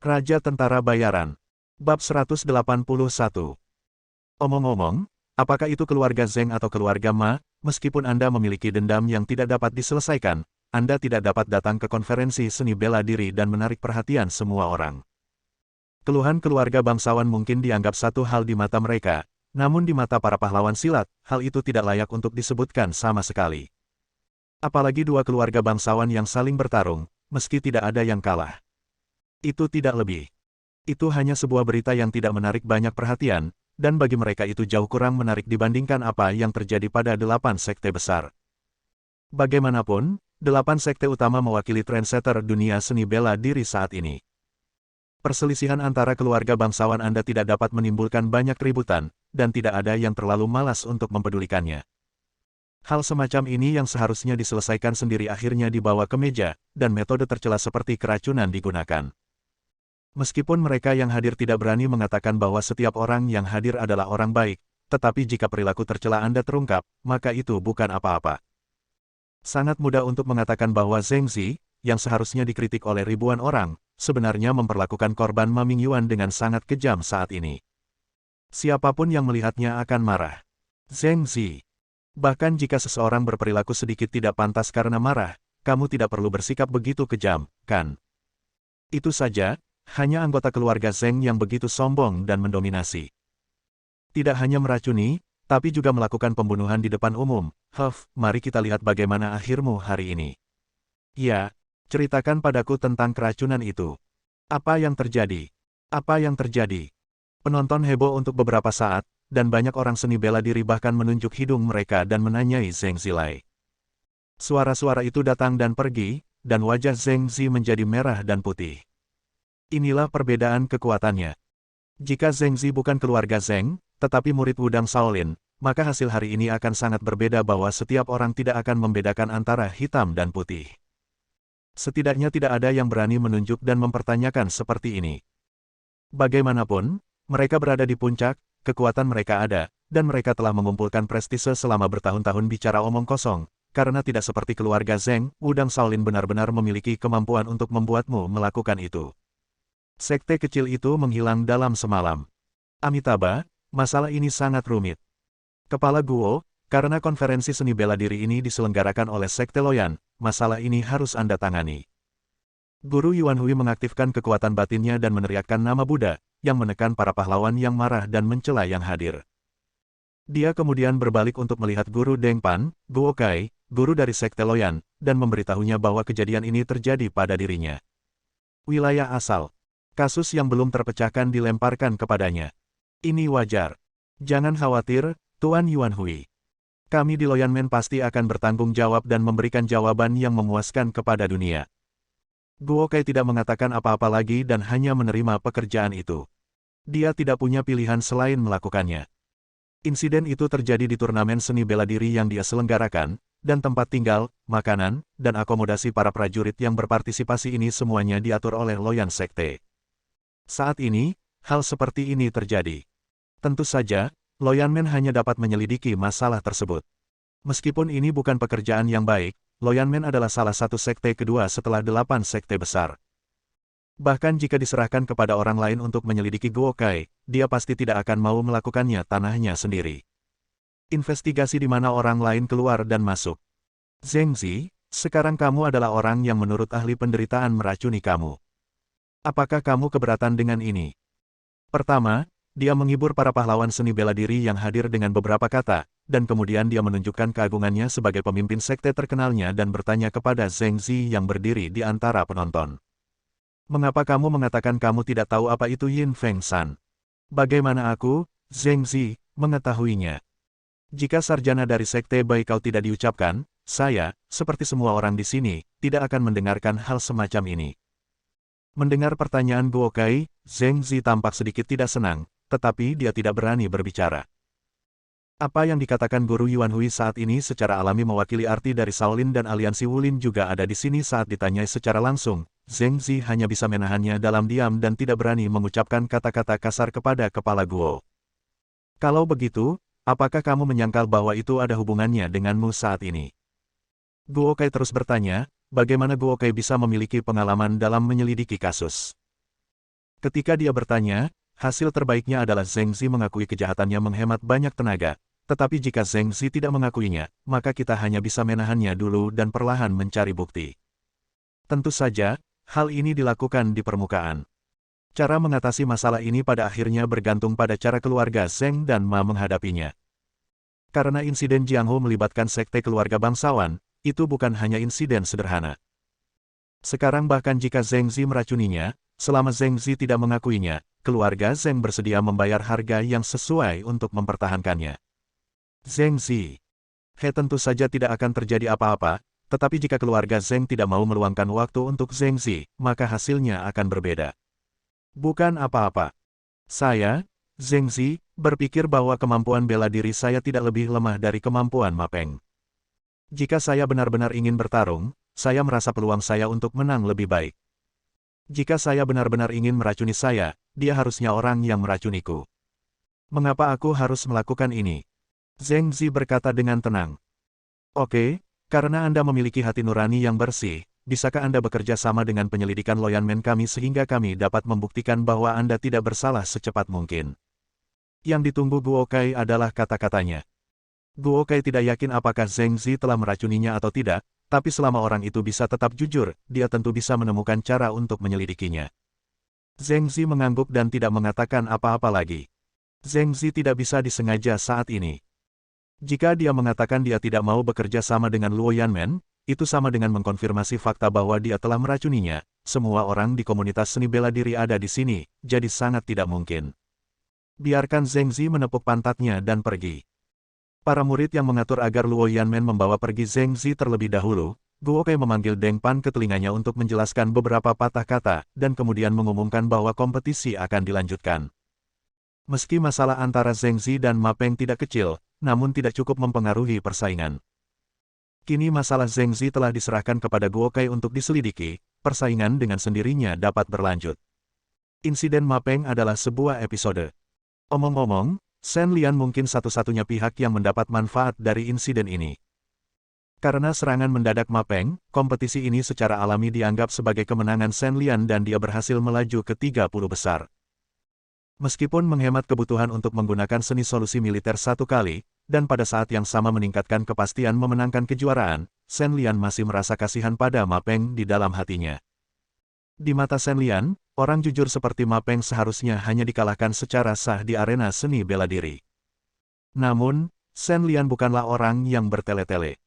Raja Tentara Bayaran. Bab 181. Omong-omong, apakah itu keluarga Zeng atau keluarga Ma, meskipun Anda memiliki dendam yang tidak dapat diselesaikan, Anda tidak dapat datang ke konferensi seni bela diri dan menarik perhatian semua orang. Keluhan keluarga bangsawan mungkin dianggap satu hal di mata mereka, namun di mata para pahlawan silat, hal itu tidak layak untuk disebutkan sama sekali. Apalagi dua keluarga bangsawan yang saling bertarung, meski tidak ada yang kalah. Itu tidak lebih. Itu hanya sebuah berita yang tidak menarik banyak perhatian, dan bagi mereka itu jauh kurang menarik dibandingkan apa yang terjadi pada 8 sekte besar. Bagaimanapun, 8 sekte utama mewakili trendsetter dunia seni bela diri saat ini. Perselisihan antara keluarga bangsawan Anda tidak dapat menimbulkan banyak keributan, dan tidak ada yang terlalu malas untuk mempedulikannya. Hal semacam ini yang seharusnya diselesaikan sendiri akhirnya dibawa ke meja, dan metode tercela seperti keracunan digunakan. Meskipun mereka yang hadir tidak berani mengatakan bahwa setiap orang yang hadir adalah orang baik, tetapi jika perilaku tercela Anda terungkap, maka itu bukan apa-apa. Sangat mudah untuk mengatakan bahwa Zheng Zi, yang seharusnya dikritik oleh ribuan orang, sebenarnya memperlakukan korban Ma Mingyuan dengan sangat kejam saat ini. Siapapun yang melihatnya akan marah. Zheng Zi. Bahkan jika seseorang berperilaku sedikit tidak pantas karena marah, kamu tidak perlu bersikap begitu kejam, kan? Itu saja. Hanya anggota keluarga Zeng yang begitu sombong dan mendominasi. Tidak hanya meracuni, tapi juga melakukan pembunuhan di depan umum. Mari kita lihat bagaimana akhirmu hari ini. Ya, ceritakan padaku tentang keracunan itu. Apa yang terjadi? Apa yang terjadi? Penonton heboh untuk beberapa saat, dan banyak orang seni bela diri bahkan menunjuk hidung mereka dan menanyai Zheng Zilai. Suara-suara itu datang dan pergi, dan wajah Zheng Zi menjadi merah dan putih. Inilah perbedaan kekuatannya. Jika Zheng Zi bukan keluarga Zeng, tetapi murid Wudang Shaolin, maka hasil hari ini akan sangat berbeda bahwa setiap orang tidak akan membedakan antara hitam dan putih. Setidaknya tidak ada yang berani menunjuk dan mempertanyakan seperti ini. Bagaimanapun, mereka berada di puncak, kekuatan mereka ada, dan mereka telah mengumpulkan prestise selama bertahun-tahun bicara omong kosong, karena tidak seperti keluarga Zeng, Wudang Shaolin benar-benar memiliki kemampuan untuk membuatmu melakukan itu. Sekte kecil itu menghilang dalam semalam. Amitabha, masalah ini sangat rumit. Kepala Guo, karena konferensi seni bela diri ini diselenggarakan oleh Sekte Loyan, masalah ini harus Anda tangani. Guru Yuan Hui mengaktifkan kekuatan batinnya dan meneriakkan nama Buddha, yang menekan para pahlawan yang marah dan mencela yang hadir. Dia kemudian berbalik untuk melihat Guru Deng Pan, Guo Kai, guru dari Sekte Loyan, dan memberitahunya bahwa kejadian ini terjadi pada dirinya. Wilayah asal. Kasus yang belum terpecahkan dilemparkan kepadanya. Ini wajar. Jangan khawatir, Tuan Yuan Hui. Kami di Loyanmen pasti akan bertanggung jawab dan memberikan jawaban yang memuaskan kepada dunia. Guo Kai tidak mengatakan apa-apa lagi dan hanya menerima pekerjaan itu. Dia tidak punya pilihan selain melakukannya. Insiden itu terjadi di turnamen seni bela diri yang dia selenggarakan, dan tempat tinggal, makanan, dan akomodasi para prajurit yang berpartisipasi ini semuanya diatur oleh Loyan Sekte. Saat ini, hal seperti ini terjadi. Tentu saja, Loyanmen hanya dapat menyelidiki masalah tersebut. Meskipun ini bukan pekerjaan yang baik, Loyanmen adalah salah satu sekte kedua setelah 8 sekte besar. Bahkan jika diserahkan kepada orang lain untuk menyelidiki Guo Kai, dia pasti tidak akan mau melakukannya tanahnya sendiri. Investigasi di mana orang lain keluar dan masuk. Zheng Zi, sekarang kamu adalah orang yang menurut ahli penderitaan meracuni kamu. Apakah kamu keberatan dengan ini? Pertama, dia menghibur para pahlawan seni bela diri yang hadir dengan beberapa kata, dan kemudian dia menunjukkan keagungannya sebagai pemimpin sekte terkenalnya dan bertanya kepada Zheng Zi yang berdiri di antara penonton. Mengapa kamu mengatakan kamu tidak tahu apa itu Yin Feng Shan? Bagaimana aku, Zheng Zi, mengetahuinya? Jika sarjana dari sekte baik kau tidak diucapkan, saya, seperti semua orang di sini, tidak akan mendengarkan hal semacam ini. Mendengar pertanyaan Guo Kai, Zheng Zi tampak sedikit tidak senang, tetapi dia tidak berani berbicara. Apa yang dikatakan Guru Yuan Hui saat ini secara alami mewakili arti dari Shaolin dan aliansi Wulin juga ada di sini saat ditanyai secara langsung. Zheng Zi hanya bisa menahannya dalam diam dan tidak berani mengucapkan kata-kata kasar kepada kepala Guo. Kalau begitu, apakah kamu menyangkal bahwa itu ada hubungannya denganmu saat ini? Guo Kai terus bertanya, bagaimana Guo Kai bisa memiliki pengalaman dalam menyelidiki kasus. Ketika dia bertanya, hasil terbaiknya adalah Zheng Zi mengakui kejahatannya menghemat banyak tenaga, tetapi jika Zheng Zi tidak mengakuinya, maka kita hanya bisa menahannya dulu dan perlahan mencari bukti. Tentu saja, hal ini dilakukan di permukaan. Cara mengatasi masalah ini pada akhirnya bergantung pada cara keluarga Zheng dan Ma menghadapinya. Karena insiden Jianghu melibatkan sekte keluarga bangsawan, itu bukan hanya insiden sederhana. Sekarang bahkan jika Zheng Zi meracuninya, selama Zheng Zi tidak mengakuinya, keluarga Zheng bersedia membayar harga yang sesuai untuk mempertahankannya. Zheng Zi. Tentu saja tidak akan terjadi apa-apa, tetapi jika keluarga Zheng tidak mau meluangkan waktu untuk Zheng Zi, maka hasilnya akan berbeda. Bukan apa-apa. Saya, Zheng Zi, berpikir bahwa kemampuan bela diri saya tidak lebih lemah dari kemampuan Ma Peng. Jika saya benar-benar ingin bertarung, saya merasa peluang saya untuk menang lebih baik. Jika saya benar-benar ingin meracuni saya, dia harusnya orang yang meracuniku. Mengapa aku harus melakukan ini? Zheng Zi berkata dengan tenang. Oke, karena Anda memiliki hati nurani yang bersih, bisakah Anda bekerja sama dengan penyelidikan Loyanmen kami sehingga kami dapat membuktikan bahwa Anda tidak bersalah secepat mungkin? Yang ditunggu Guo Kai adalah kata-katanya. Guo Kai tidak yakin apakah Zheng Zi telah meracuninya atau tidak, tapi selama orang itu bisa tetap jujur, dia tentu bisa menemukan cara untuk menyelidikinya. Zheng Zi mengangguk dan tidak mengatakan apa-apa lagi. Zheng Zi tidak bisa disengaja saat ini. Jika dia mengatakan dia tidak mau bekerja sama dengan Luo Yanmen, itu sama dengan mengkonfirmasi fakta bahwa dia telah meracuninya. Semua orang di komunitas seni bela diri ada di sini, jadi sangat tidak mungkin. Biarkan Zheng Zi menepuk pantatnya dan pergi. Para murid yang mengatur agar Luo Yanmen membawa pergi Zheng Zi terlebih dahulu, Guo Kai memanggil Deng Pan ke telinganya untuk menjelaskan beberapa patah kata, dan kemudian mengumumkan bahwa kompetisi akan dilanjutkan. Meski masalah antara Zheng Zi dan Ma Peng tidak kecil, namun tidak cukup mempengaruhi persaingan. Kini masalah Zheng Zi telah diserahkan kepada Guo Kai untuk diselidiki, persaingan dengan sendirinya dapat berlanjut. Insiden Ma Peng adalah sebuah episode. Omong-omong, Shen Lian mungkin satu-satunya pihak yang mendapat manfaat dari insiden ini. Karena serangan mendadak Ma Peng, kompetisi ini secara alami dianggap sebagai kemenangan Shen Lian dan dia berhasil melaju ke 30 besar. Meskipun menghemat kebutuhan untuk menggunakan seni solusi militer satu kali, dan pada saat yang sama meningkatkan kepastian memenangkan kejuaraan, Shen Lian masih merasa kasihan pada Ma Peng di dalam hatinya. Di mata Shen Lian, orang jujur seperti Ma Peng seharusnya hanya dikalahkan secara sah di arena seni bela diri. Namun, Shen Lian bukanlah orang yang bertele-tele.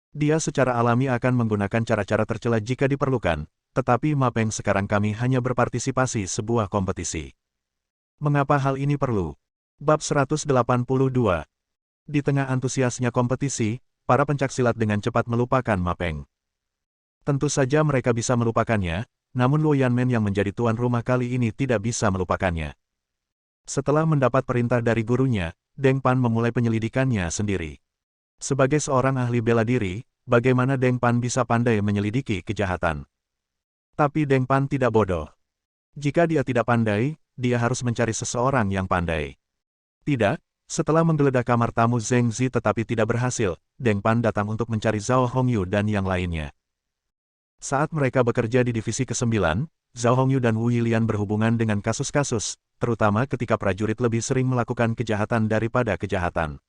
Dia secara alami akan menggunakan cara-cara tercela jika diperlukan, tetapi Ma Peng sekarang kami hanya berpartisipasi sebuah kompetisi. Mengapa hal ini perlu? Bab 182. Di tengah antusiasnya kompetisi, para pencaksilat dengan cepat melupakan Ma Peng. Tentu saja mereka bisa melupakannya, namun Luo Yanmen yang menjadi tuan rumah kali ini tidak bisa melupakannya. Setelah mendapat perintah dari gurunya, Deng Pan memulai penyelidikannya sendiri. Sebagai seorang ahli bela diri, bagaimana Deng Pan bisa pandai menyelidiki kejahatan? Tapi Deng Pan tidak bodoh. Jika dia tidak pandai, dia harus mencari seseorang yang pandai. Tidak, setelah menggeledah kamar tamu Zheng Zi tetapi tidak berhasil, Deng Pan datang untuk mencari Zhao Hongyu dan yang lainnya. Saat mereka bekerja di divisi ke-9, Zhao Hongyu dan Wu Yilian berhubungan dengan kasus-kasus, terutama ketika prajurit lebih sering melakukan kejahatan daripada kejahatan.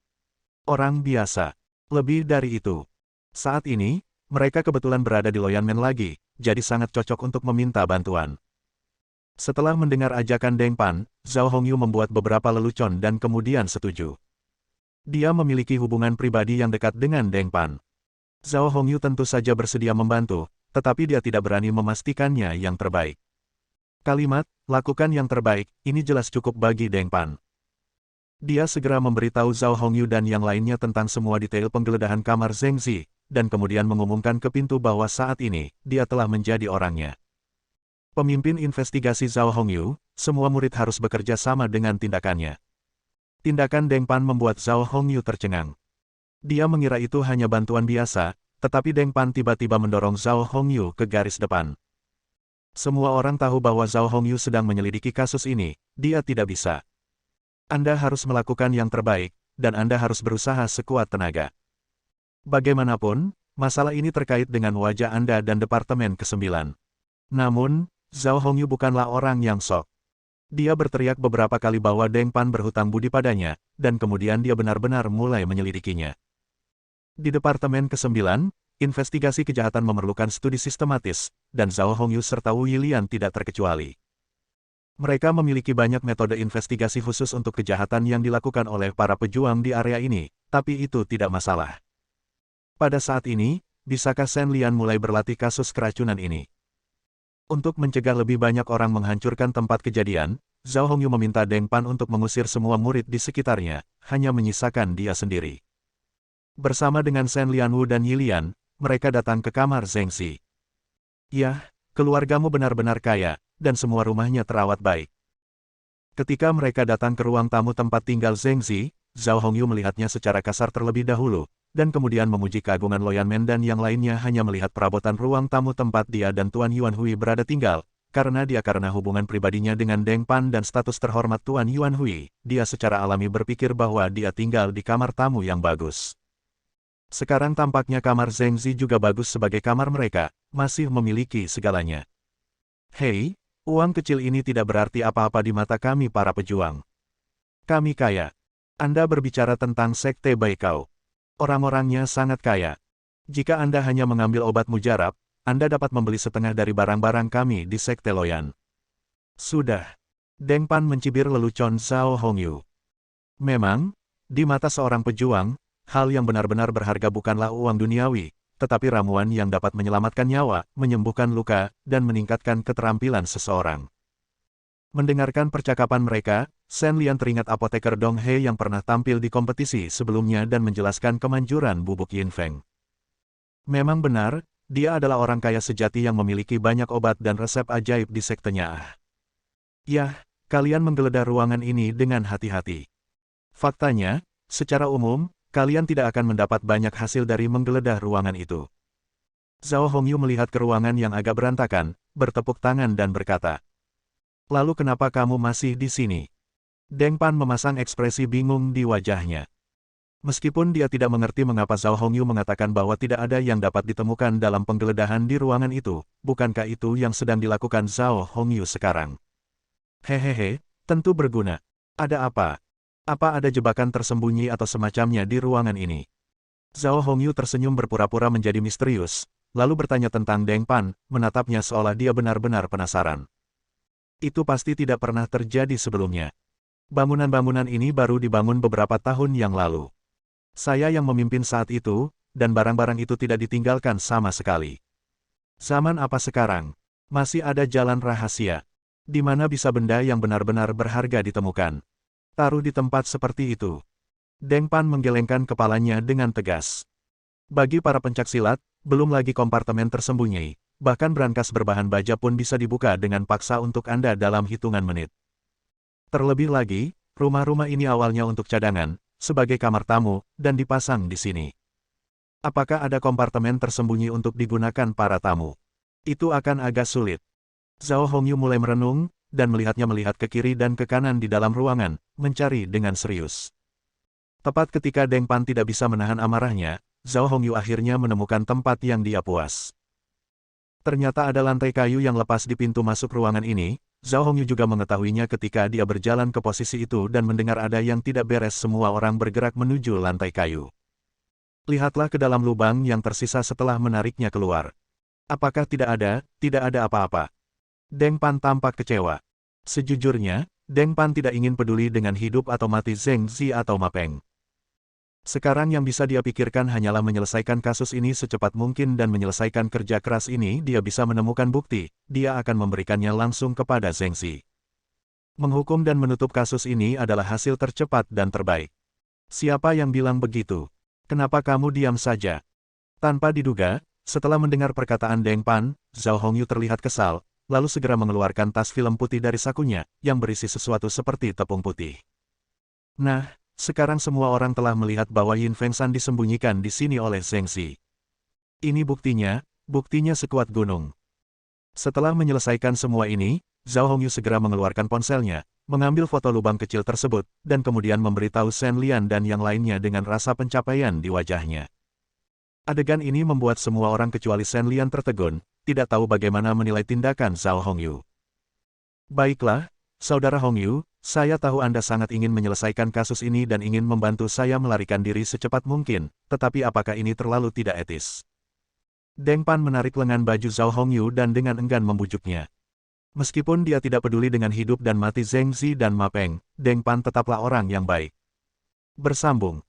Orang biasa. Lebih dari itu. Saat ini, mereka kebetulan berada di Loyanmen lagi, jadi sangat cocok untuk meminta bantuan. Setelah mendengar ajakan Deng Pan, Zhao Hongyu membuat beberapa lelucon dan kemudian setuju. Dia memiliki hubungan pribadi yang dekat dengan Deng Pan. Zhao Hongyu tentu saja bersedia membantu, tetapi dia tidak berani memastikannya yang terbaik. Kalimat, lakukan yang terbaik, ini jelas cukup bagi Deng Pan. Dia segera memberitahu Zhao Hongyu dan yang lainnya tentang semua detail penggeledahan kamar Zheng Zi, dan kemudian mengumumkan ke pintu bahwa saat ini, dia telah menjadi orangnya. Pemimpin investigasi Zhao Hongyu, semua murid harus bekerja sama dengan tindakannya. Tindakan Deng Pan membuat Zhao Hongyu tercengang. Dia mengira itu hanya bantuan biasa, tetapi Deng Pan tiba-tiba mendorong Zhao Hongyu ke garis depan. Semua orang tahu bahwa Zhao Hongyu sedang menyelidiki kasus ini, dia tidak bisa. Anda harus melakukan yang terbaik, dan Anda harus berusaha sekuat tenaga. Bagaimanapun, masalah ini terkait dengan wajah Anda dan Departemen ke-9. Namun, Zhao Hongyu bukanlah orang yang sok. Dia berteriak beberapa kali bahwa Deng Pan berhutang budi padanya, dan kemudian dia benar-benar mulai menyelidikinya. Di Departemen ke-9, investigasi kejahatan memerlukan studi sistematis, dan Zhao Hongyu serta Wu Yilian tidak terkecuali. Mereka memiliki banyak metode investigasi khusus untuk kejahatan yang dilakukan oleh para pejuang di area ini, tapi itu tidak masalah. Pada saat ini, bisakah Shen Lian mulai berlatih kasus keracunan ini? Untuk mencegah lebih banyak orang menghancurkan tempat kejadian, Zhao Hongyu meminta Deng Pan untuk mengusir semua murid di sekitarnya, hanya menyisakan dia sendiri. Bersama dengan Shen Lianwu dan Yilian, mereka datang ke kamar Zheng Xi. "Yah, keluargamu benar-benar kaya, dan semua rumahnya terawat baik." Ketika mereka datang ke ruang tamu tempat tinggal Zheng Xi, Zhao Hongyu melihatnya secara kasar terlebih dahulu, dan kemudian memuji keagungan Lo Yanmen dan yang lainnya hanya melihat perabotan ruang tamu tempat dia dan Tuan Yuan Hui berada tinggal, karena hubungan pribadinya dengan Deng Pan dan status terhormat Tuan Yuan Hui, dia secara alami berpikir bahwa dia tinggal di kamar tamu yang bagus. Sekarang tampaknya kamar Zheng Xi juga bagus sebagai kamar mereka, masih memiliki segalanya. "Hei, uang kecil ini tidak berarti apa-apa di mata kami para pejuang. Kami kaya. Anda berbicara tentang Sekte Baikao. Orang-orangnya sangat kaya. Jika Anda hanya mengambil obat mujarab, Anda dapat membeli setengah dari barang-barang kami di Sekte Loyan." "Sudah." Deng Pan mencibir lelucon Zhao Hongyu. Memang, di mata seorang pejuang, hal yang benar-benar berharga bukanlah uang duniawi, tetapi ramuan yang dapat menyelamatkan nyawa, menyembuhkan luka, dan meningkatkan keterampilan seseorang. Mendengarkan percakapan mereka, Shen Lian teringat apoteker Dong He yang pernah tampil di kompetisi sebelumnya dan menjelaskan kemanjuran bubuk Yin Feng. Memang benar, dia adalah orang kaya sejati yang memiliki banyak obat dan resep ajaib di sektenya. Yah, kalian menggeledah ruangan ini dengan hati-hati. Faktanya, secara umum, kalian tidak akan mendapat banyak hasil dari menggeledah ruangan itu. Zhao Hongyu melihat ke ruangan yang agak berantakan, bertepuk tangan dan berkata, "Lalu kenapa kamu masih di sini?" Deng Pan memasang ekspresi bingung di wajahnya. Meskipun dia tidak mengerti mengapa Zhao Hongyu mengatakan bahwa tidak ada yang dapat ditemukan dalam penggeledahan di ruangan itu, bukankah itu yang sedang dilakukan Zhao Hongyu sekarang? "Hehehe, tentu berguna. Ada apa? Apa ada jebakan tersembunyi atau semacamnya di ruangan ini?" Zhao Hongyu tersenyum berpura-pura menjadi misterius, lalu bertanya tentang Deng Pan, menatapnya seolah dia benar-benar penasaran. "Itu pasti tidak pernah terjadi sebelumnya. Bangunan-bangunan ini baru dibangun beberapa tahun yang lalu. Saya yang memimpin saat itu, dan barang-barang itu tidak ditinggalkan sama sekali. Zaman apa sekarang? Masih ada jalan rahasia. Di mana bisa benda yang benar-benar berharga ditemukan? Taruh di tempat seperti itu." Deng Pan menggelengkan kepalanya dengan tegas. "Bagi para pencaksilat, belum lagi kompartemen tersembunyi, bahkan brankas berbahan baja pun bisa dibuka dengan paksa untuk Anda dalam hitungan menit. Terlebih lagi, rumah-rumah ini awalnya untuk cadangan, sebagai kamar tamu, dan dipasang di sini. Apakah ada kompartemen tersembunyi untuk digunakan para tamu? Itu akan agak sulit." Zhao Hongyu mulai merenung, dan melihat ke kiri dan ke kanan di dalam ruangan, mencari dengan serius. Tepat ketika Deng Pan tidak bisa menahan amarahnya, Zhao Hongyu akhirnya menemukan tempat yang dia puas. Ternyata ada lantai kayu yang lepas di pintu masuk ruangan ini. Zhao Hongyu juga mengetahuinya ketika dia berjalan ke posisi itu dan mendengar ada yang tidak beres. Semua orang bergerak menuju lantai kayu. Lihatlah ke dalam lubang yang tersisa setelah menariknya keluar. Apakah tidak ada apa-apa? Deng Pan tampak kecewa. Sejujurnya, Deng Pan tidak ingin peduli dengan hidup atau mati Zheng Xi atau Ma Peng. Sekarang yang bisa dia pikirkan hanyalah menyelesaikan kasus ini secepat mungkin dan menyelesaikan kerja keras ini dia bisa menemukan bukti, dia akan memberikannya langsung kepada Zheng Xi. Menghukum dan menutup kasus ini adalah hasil tercepat dan terbaik. Siapa yang bilang begitu? Kenapa kamu diam saja? Tanpa diduga, setelah mendengar perkataan Deng Pan, Zhao Hongyu terlihat kesal, lalu segera mengeluarkan tas film putih dari sakunya, yang berisi sesuatu seperti tepung putih. Nah, sekarang semua orang telah melihat bahwa Yin Feng Shan disembunyikan di sini oleh Zheng Xi. Ini buktinya sekuat gunung. Setelah menyelesaikan semua ini, Zhao Hongyu segera mengeluarkan ponselnya, mengambil foto lubang kecil tersebut, dan kemudian memberitahu Shen Lian dan yang lainnya dengan rasa pencapaian di wajahnya. Adegan ini membuat semua orang kecuali Shen Lian tertegun, tidak tahu bagaimana menilai tindakan Zhao Hongyu. Baiklah, Saudara Hong Yu, saya tahu Anda sangat ingin menyelesaikan kasus ini dan ingin membantu saya melarikan diri secepat mungkin, tetapi apakah ini terlalu tidak etis? Deng Pan menarik lengan baju Zhao Hongyu dan dengan enggan membujuknya. Meskipun dia tidak peduli dengan hidup dan mati Zheng Zi dan Ma Peng, Deng Pan tetaplah orang yang baik. Bersambung.